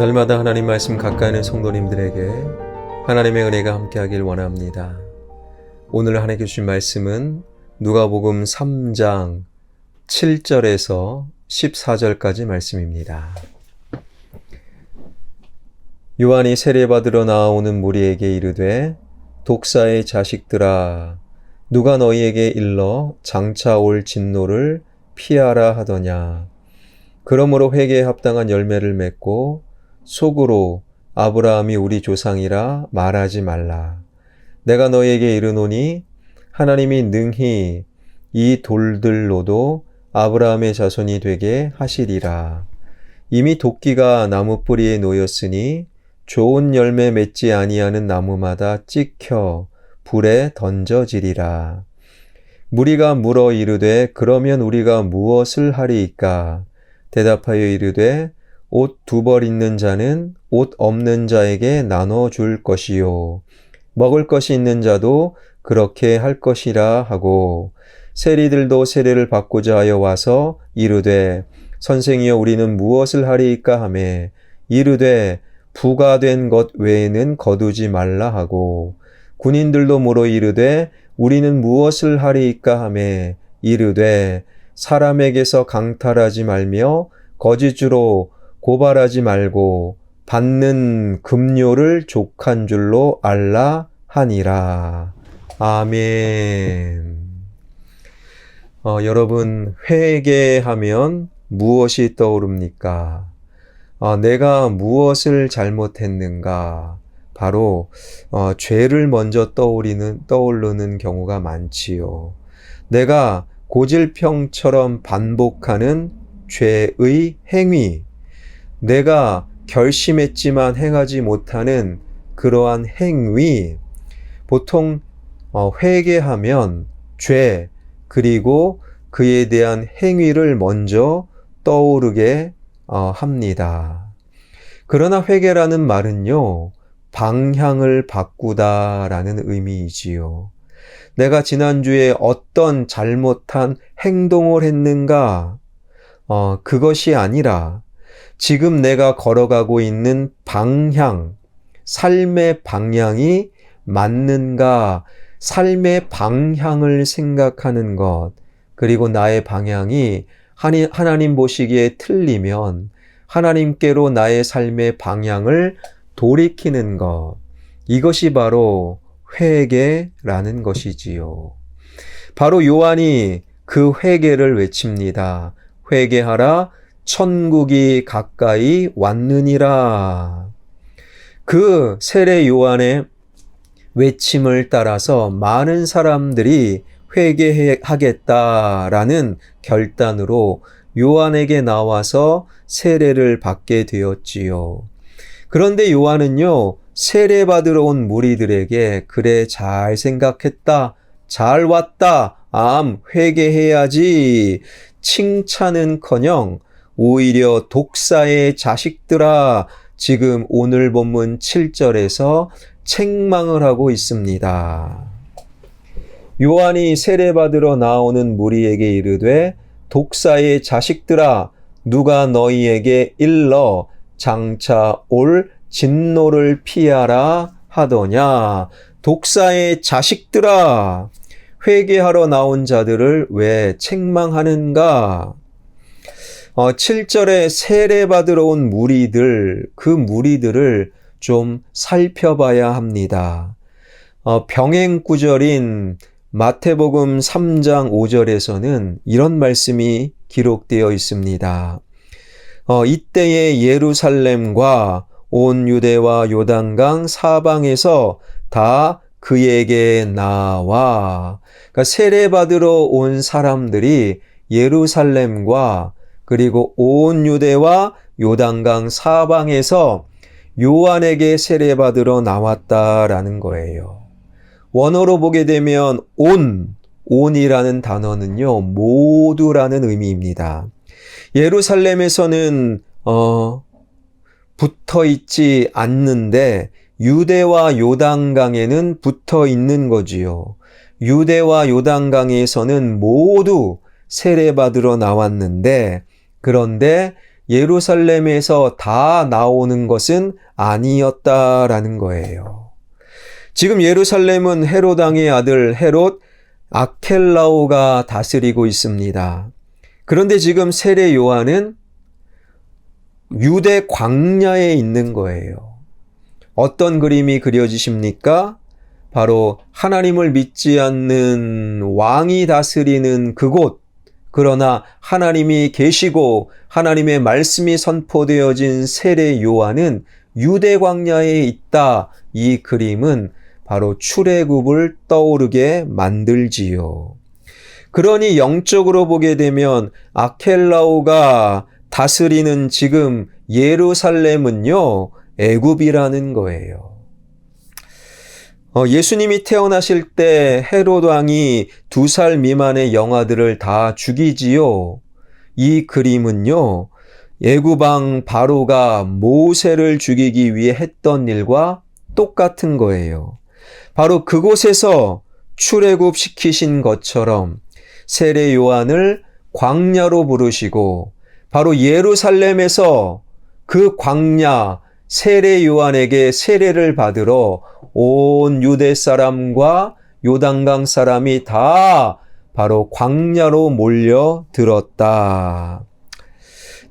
날마다 하나님 말씀 가까이 있는 성도님들에게 하나님의 은혜가 함께하길 원합니다. 오늘 하나님께 주신 말씀은 누가복음 3장 7절에서 14절까지 말씀입니다. 요한이 세례받으러 나오는 무리에게 이르되 독사의 자식들아 누가 너희에게 일러 장차 올 진노를 피하라 하더냐. 그러므로 회개에 합당한 열매를 맺고 속으로 아브라함이 우리 조상이라 말하지 말라. 내가 너희에게 이르노니 하나님이 능히 이 돌들로도 아브라함의 자손이 되게 하시리라. 이미 도끼가 나무 뿌리에 놓였으니 좋은 열매 맺지 아니하는 나무마다 찍혀 불에 던져지리라. 무리가 물어 이르되 그러면 우리가 무엇을 하리이까? 대답하여 이르되 옷 두 벌 있는 자는 옷 없는 자에게 나눠 줄 것이요 먹을 것이 있는 자도 그렇게 할 것이라 하고 세리들도 세례를 받고자 하여 와서 이르되 선생이여 우리는 무엇을 하리이까 하매 이르되 부가 된 것 외에는 거두지 말라 하고 군인들도 물어 이르되 우리는 무엇을 하리이까 하매 이르되 사람에게서 강탈하지 말며 거짓으로 고발하지 말고 받는 급료를 족한 줄로 알라 하니라. 아멘. 여러분, 회개하면 무엇이 떠오릅니까? 내가 무엇을 잘못했는가? 바로 죄를 먼저 떠오르는 경우가 많지요. 내가 고질병처럼 반복하는 죄의 행위, 내가 결심했지만 행하지 못하는 그러한 행위, 보통 회개하면 죄 그리고 그에 대한 행위를 먼저 떠오르게 합니다. 그러나 회개라는 말은요, 방향을 바꾸다라는 의미이지요. 내가 지난주에 어떤 잘못한 행동을 했는가? 그것이 아니라 지금 내가 걸어가고 있는 방향, 삶의 방향이 맞는가? 삶의 방향을 생각하는 것, 그리고 나의 방향이 하나님 보시기에 틀리면 하나님께로 나의 삶의 방향을 돌이키는 것, 이것이 바로 회개라는 것이지요. 바로 요한이 그 회개를 외칩니다. 회개하라, 천국이 가까이 왔느니라. 그 세례 요한의 외침을 따라서 많은 사람들이 회개하겠다라는 결단으로 요한에게 나와서 세례를 받게 되었지요. 그런데 요한은요, 세례받으러 온 무리들에게 그래 잘 생각했다, 잘 왔다, 회개해야지 칭찬은커녕 오히려 독사의 자식들아, 지금 오늘 본문 7절에서 책망을 하고 있습니다. 요한이 세례받으러 나오는 무리에게 이르되 독사의 자식들아 누가 너희에게 일러 장차 올 진노를 피하라 하더냐. 독사의 자식들아, 회개하러 나온 자들을 왜 책망하는가? 7절에 세례받으러 온 무리들, 그 무리들을 좀 살펴봐야 합니다. 병행구절인 마태복음 3장 5절에서는 이런 말씀이 기록되어 있습니다. 이때에 예루살렘과 온 유대와 요단강 사방에서 다 그에게 나와. 그러니까 세례받으러 온 사람들이 예루살렘과 그리고 온 유대와 요단강 사방에서 요한에게 세례받으러 나왔다라는 거예요. 원어로 보게 되면 온이라는 단어는요, 모두라는 의미입니다. 예루살렘에서는 붙어 있지 않는데 유대와 요단강에는 붙어 있는 거지요. 유대와 요단강에서는 모두 세례받으러 나왔는데, 그런데 예루살렘에서 다 나오는 것은 아니었다라는 거예요. 지금 예루살렘은 헤롯 왕의 아들 헤롯 아켈라오가 다스리고 있습니다. 그런데 지금 세례 요한은 유대 광야에 있는 거예요. 어떤 그림이 그려지십니까? 바로 하나님을 믿지 않는 왕이 다스리는 그곳, 그러나 하나님이 계시고 하나님의 말씀이 선포되어진 세례 요한은 유대 광야에 있다. 이 그림은 바로 출애굽을 떠오르게 만들지요. 그러니 영적으로 보게 되면 아켈라오가 다스리는 지금 예루살렘은요, 애굽이라는 거예요. 예수님이 태어나실 때 헤롯 왕이 2살 미만의 영아들을 다 죽이지요. 이 그림은요, 애굽 왕 바로가 모세를 죽이기 위해 했던 일과 똑같은 거예요. 바로 그곳에서 출애굽 시키신 것처럼 세례 요한을 광야로 부르시고 바로 예루살렘에서 그 광야 세례 요한에게 세례를 받으러 온 유대 사람과 요단강 사람이 다 바로 광야로 몰려들었다.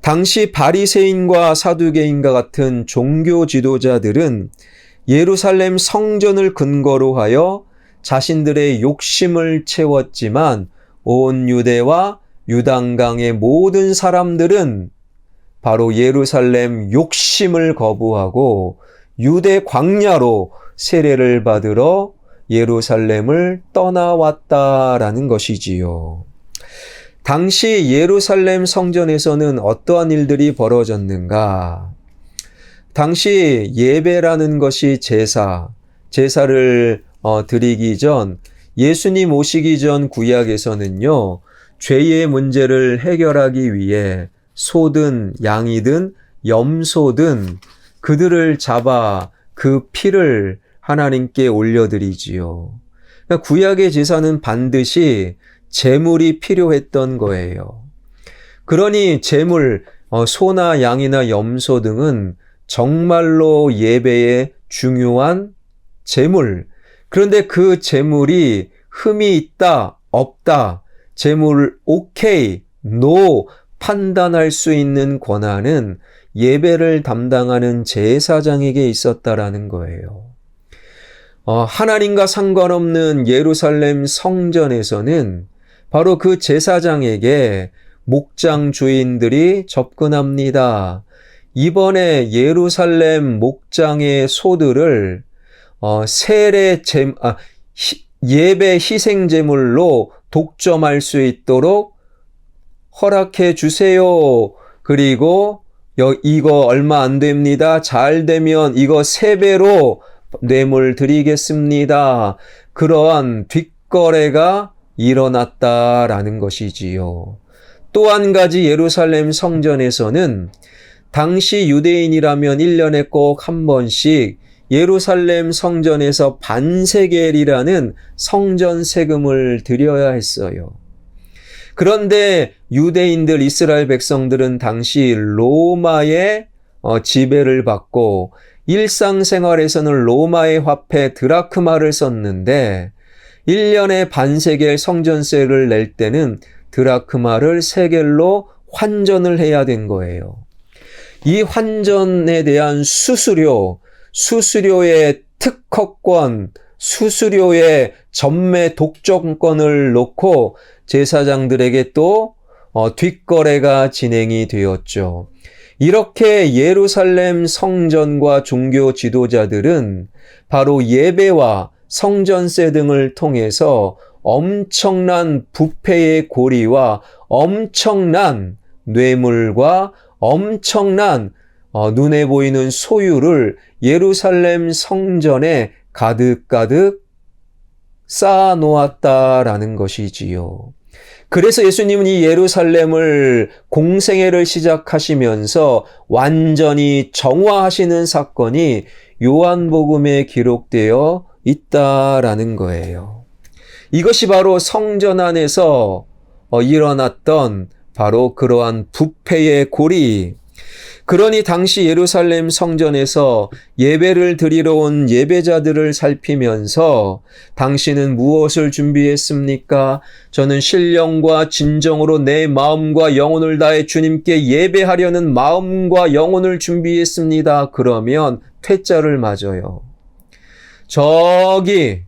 당시 바리새인과 사두개인과 같은 종교 지도자들은 예루살렘 성전을 근거로 하여 자신들의 욕심을 채웠지만 온 유대와 요단강의 모든 사람들은 바로 예루살렘 욕심을 거부하고 유대 광야로 세례를 받으러 예루살렘을 떠나왔다라는 것이지요. 당시 예루살렘 성전에서는 어떠한 일들이 벌어졌는가? 당시 예배라는 것이 제사를 드리기 전, 예수님 오시기 전 구약에서는요, 죄의 문제를 해결하기 위해 소든 양이든 염소든 그들을 잡아 그 피를 하나님께 올려드리지요. 그러니까 구약의 제사는 반드시 제물이 필요했던 거예요. 그러니 제물, 소나 양이나 염소 등은 정말로 예배에 중요한 제물. 그런데 그 제물이 흠이 있다, 없다, 제물 오케이, 노 판단할 수 있는 권한은 예배를 담당하는 제사장에게 있었다라는 거예요. 하나님과 상관없는 예루살렘 성전에서는 바로 그 제사장에게 목장 주인들이 접근합니다. 이번에 예루살렘 목장의 소들을 예배 희생 제물로 독점할 수 있도록 허락해 주세요. 그리고 이거 얼마 안 됩니다. 잘 되면 이거 3배로 뇌물 드리겠습니다. 그러한 뒷거래가 일어났다라는 것이지요. 또 한 가지 예루살렘 성전에서는 당시 유대인이라면 1년에 꼭 한 번씩 예루살렘 성전에서 반세겔이라는 성전 세금을 드려야 했어요. 그런데 유대인들, 이스라엘 백성들은 당시 로마의 지배를 받고 일상생활에서는 로마의 화폐 드라크마를 썼는데 1년에 반세겔 성전세를 낼 때는 드라크마를 세겔로 환전을 해야 된 거예요. 이 환전에 대한 수수료의 특허권, 수수료의 전매 독점권을 놓고 제사장들에게 또 뒷거래가 진행이 되었죠. 이렇게 예루살렘 성전과 종교 지도자들은 바로 예배와 성전세 등을 통해서 엄청난 부패의 고리와 엄청난 뇌물과 엄청난 눈에 보이는 소유를 예루살렘 성전에 가득가득 쌓아 놓았다라는 것이지요. 그래서 예수님은 이 예루살렘을 공생애를 시작하시면서 완전히 정화하시는 사건이 요한복음에 기록되어 있다라는 거예요. 이것이 바로 성전 안에서 일어났던 바로 그러한 부패의 고리, 그러니 당시 예루살렘 성전에서 예배를 드리러 온 예배자들을 살피면서 당신은 무엇을 준비했습니까? 저는 신령과 진정으로 내 마음과 영혼을 다해 주님께 예배하려는 마음과 영혼을 준비했습니다. 그러면 퇴짜를 맞아요. 저기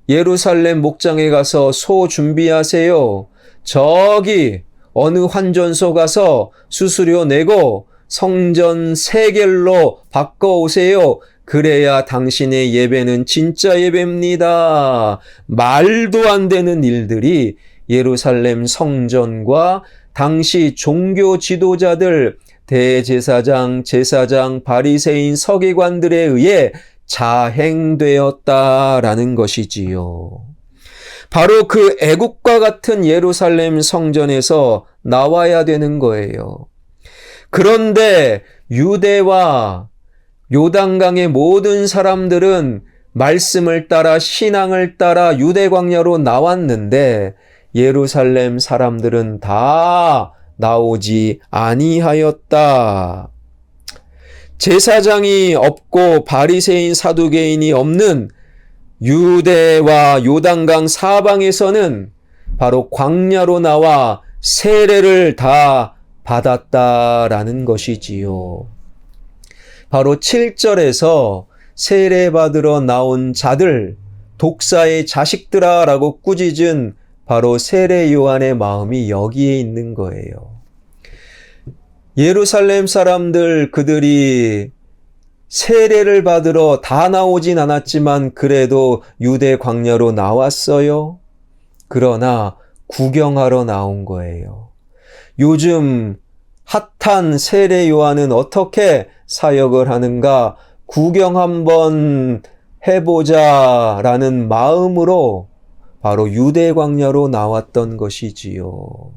예루살렘 목장에 가서 소 준비하세요. 저기 어느 환전소 가서 수수료 내고 성전 세겔로 바꿔오세요. 그래야 당신의 예배는 진짜 예배입니다. 말도 안 되는 일들이 예루살렘 성전과 당시 종교 지도자들, 대제사장, 제사장, 바리새인, 서기관들에 의해 자행되었다라는 것이지요. 바로 그 애국과 같은 예루살렘 성전에서 나와야 되는 거예요. 그런데 유대와 요단강의 모든 사람들은 말씀을 따라 신앙을 따라 유대 광야로 나왔는데 예루살렘 사람들은 다 나오지 아니하였다. 제사장이 없고 바리새인 사두개인이 없는 유대와 요단강 사방에서는 바로 광야로 나와 세례를 다 받았다라는 것이지요. 바로 7절에서 세례받으러 나온 자들, 독사의 자식들아 라고 꾸짖은 바로 세례 요한의 마음이 여기에 있는 거예요. 예루살렘 사람들 그들이 세례를 받으러 다 나오진 않았지만 그래도 유대 광야로 나왔어요. 그러나 구경하러 나온 거예요. 요즘 핫한 세례 요한은 어떻게 사역을 하는가 구경 한번 해보자라는 마음으로 바로 유대 광야로 나왔던 것이지요.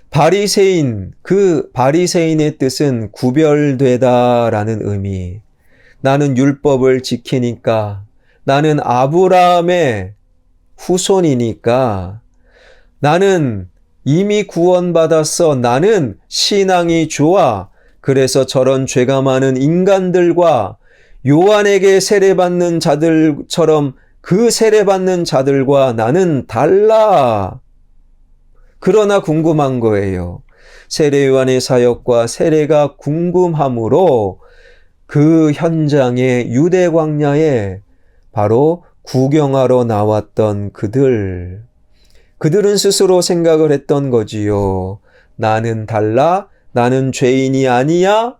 바리새인, 그 바리새인의 뜻은 구별되다라는 의미. 나는 율법을 지키니까, 나는 아브라함의 후손이니까, 나는 이미 구원받았어, 나는 신앙이 좋아. 그래서 저런 죄가 많은 인간들과 요한에게 세례받는 자들처럼 그 세례받는 자들과 나는 달라. 그러나 궁금한 거예요. 세례 요한의 사역과 세례가 궁금함으로 그 현장에 유대 광야에 바로 구경하러 나왔던 그들은 스스로 생각을 했던 거지요. 나는 달라? 나는 죄인이 아니야?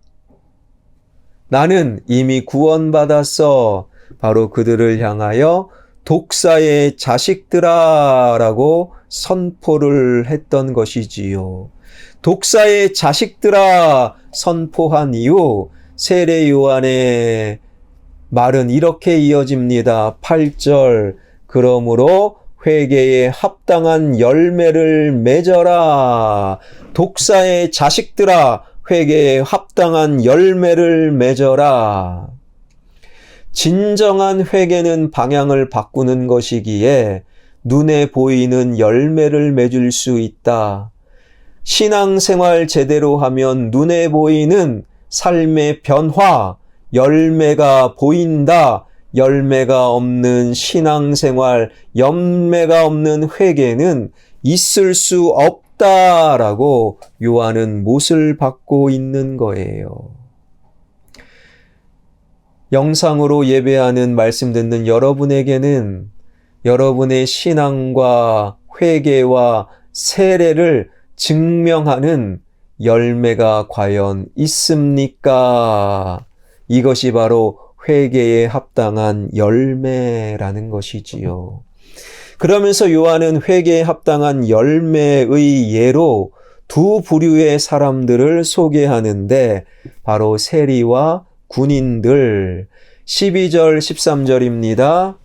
나는 이미 구원받았어. 바로 그들을 향하여 독사의 자식들아 라고 선포를 했던 것이지요. 독사의 자식들아 선포한 이후 세례 요한의 말은 이렇게 이어집니다. 8절 그러므로 회개에 합당한 열매를 맺어라. 독사의 자식들아 회개에 합당한 열매를 맺어라. 진정한 회개는 방향을 바꾸는 것이기에 눈에 보이는 열매를 맺을 수 있다. 신앙생활 제대로 하면 눈에 보이는 삶의 변화, 열매가 보인다. 열매가 없는 신앙생활, 열매가 없는 회개는 있을 수 없다라고 요한은 못을 받고 있는 거예요. 영상으로 예배하는 말씀 듣는 여러분에게는 여러분의 신앙과 회개와 세례를 증명하는 열매가 과연 있습니까? 이것이 바로 회개에 합당한 열매라는 것이지요. 그러면서 요한은 회개에 합당한 열매의 예로 두 부류의 사람들을 소개하는데 바로 세리와 군인들 12절 13절입니다.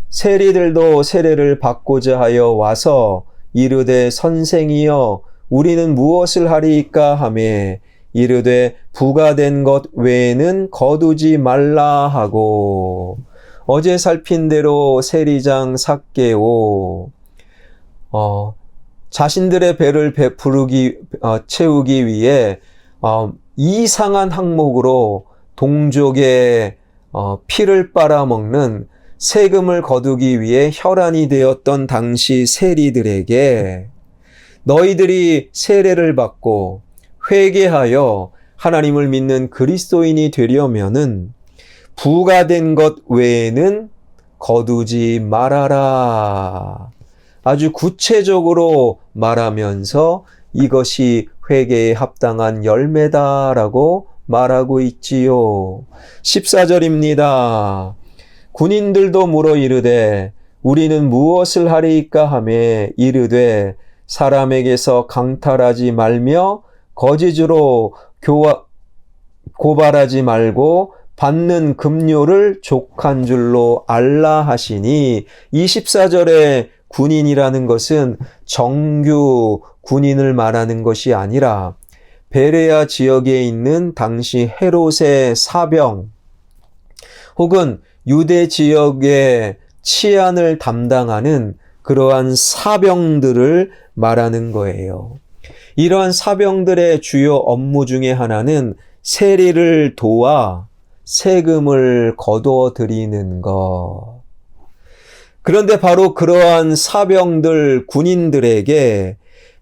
세리들도 세례를 받고자 하여 와서 이르되 선생이여 우리는 무엇을 하리이까 하매 이르되 부가된 것 외에는 거두지 말라 하고 어제 살핀 대로 세리장 삭개오 자신들의 배를 채우기 위해 이상한 항목으로 동족의 피를 빨아먹는 세금을 거두기 위해 혈안이 되었던 당시 세리들에게 너희들이 세례를 받고 회개하여 하나님을 믿는 그리스도인이 되려면은 부과된 것 외에는 거두지 말아라. 아주 구체적으로 말하면서 이것이 회개에 합당한 열매다라고 말하고 있지요. 14절입니다. 군인들도 물어 이르되 우리는 무엇을 하리이까 하며 이르되 사람에게서 강탈하지 말며 거짓으로 고발하지 말고 받는 급료를 족한 줄로 알라 하시니 24절에 군인이라는 것은 정규 군인을 말하는 것이 아니라 베레아 지역에 있는 당시 헤롯의 사병 혹은 유대 지역의 치안을 담당하는 그러한 사병들을 말하는 거예요. 이러한 사병들의 주요 업무 중에 하나는 세리를 도와 세금을 거두어 드리는 것. 그런데 바로 그러한 사병들, 군인들에게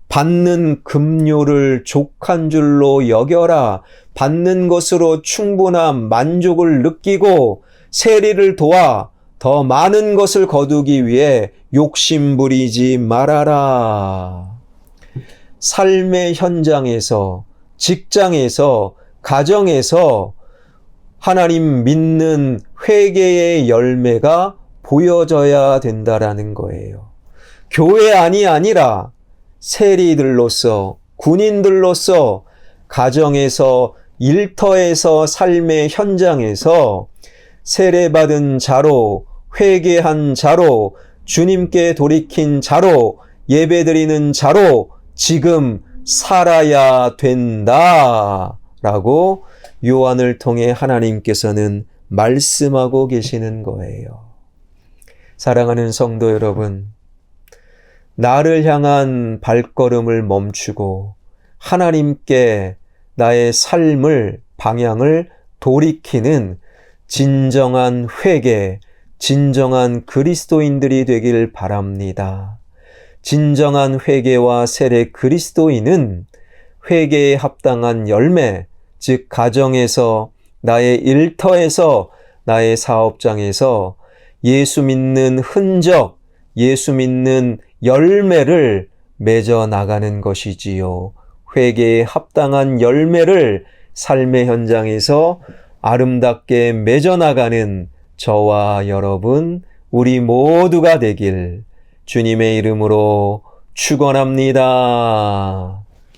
받는 급료를 족한 줄로 여겨라. 받는 것으로 충분한 만족을 느끼고 세리를 도와 더 많은 것을 거두기 위해 욕심 부리지 말아라. 삶의 현장에서, 직장에서, 가정에서 하나님 믿는 회개의 열매가 보여져야 된다라는 거예요. 교회 안이 아니라 세리들로서, 군인들로서, 가정에서, 일터에서, 삶의 현장에서 세례받은 자로, 회개한 자로, 주님께 돌이킨 자로, 예배드리는 자로 지금 살아야 된다라고 요한을 통해 하나님께서는 말씀하고 계시는 거예요. 사랑하는 성도 여러분, 나를 향한 발걸음을 멈추고 하나님께 나의 삶을, 방향을 돌이키는 진정한 회개, 진정한 그리스도인들이 되길 바랍니다. 진정한 회개와 세례 그리스도인은 회개에 합당한 열매, 즉 가정에서, 나의 일터에서, 나의 사업장에서 예수 믿는 흔적, 예수 믿는 열매를 맺어 나가는 것이지요. 회개에 합당한 열매를 삶의 현장에서 아름답게 맺어 나가는 저와 여러분, 우리 모두가 되길 주님의 이름으로 축원합니다.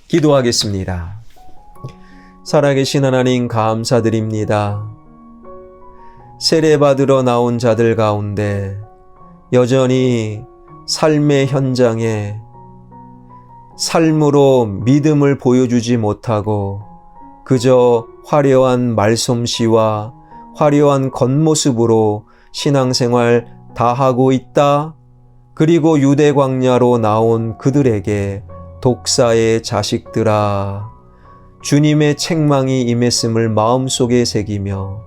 기도하겠습니다. 살아계신 하나님 감사드립니다. 세례받으러 나온 자들 가운데 여전히 삶의 현장에 삶으로 믿음을 보여주지 못하고 그저 화려한 말솜씨와 화려한 겉모습으로 신앙생활 다 하고 있다. 그리고 유대 광야로 나온 그들에게 독사의 자식들아, 주님의 책망이 임했음을 마음속에 새기며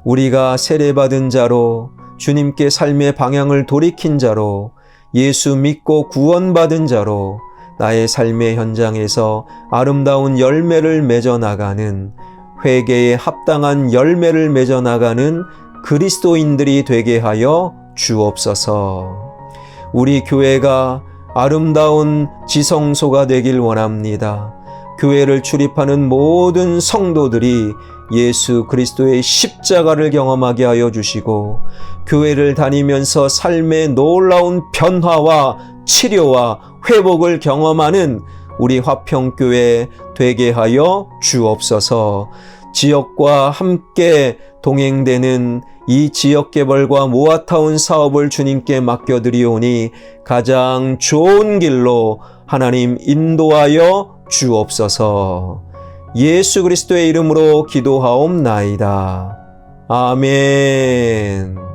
우리가 세례받은 자로 주님께 삶의 방향을 돌이킨 자로 예수 믿고 구원받은 자로 나의 삶의 현장에서 아름다운 열매를 맺어 나가는, 회개에 합당한 열매를 맺어 나가는 그리스도인들이 되게 하여 주옵소서. 우리 교회가 아름다운 지성소가 되길 원합니다. 교회를 출입하는 모든 성도들이 예수 그리스도의 십자가를 경험하게 하여 주시고 교회를 다니면서 삶의 놀라운 변화와 치료와 회복을 경험하는 우리 화평교회 되게 하여 주옵소서. 지역과 함께 동행되는 이 지역개발과 모아타운 사업을 주님께 맡겨드리오니 가장 좋은 길로 하나님 인도하여 주옵소서. 예수 그리스도의 이름으로 기도하옵나이다. 아멘.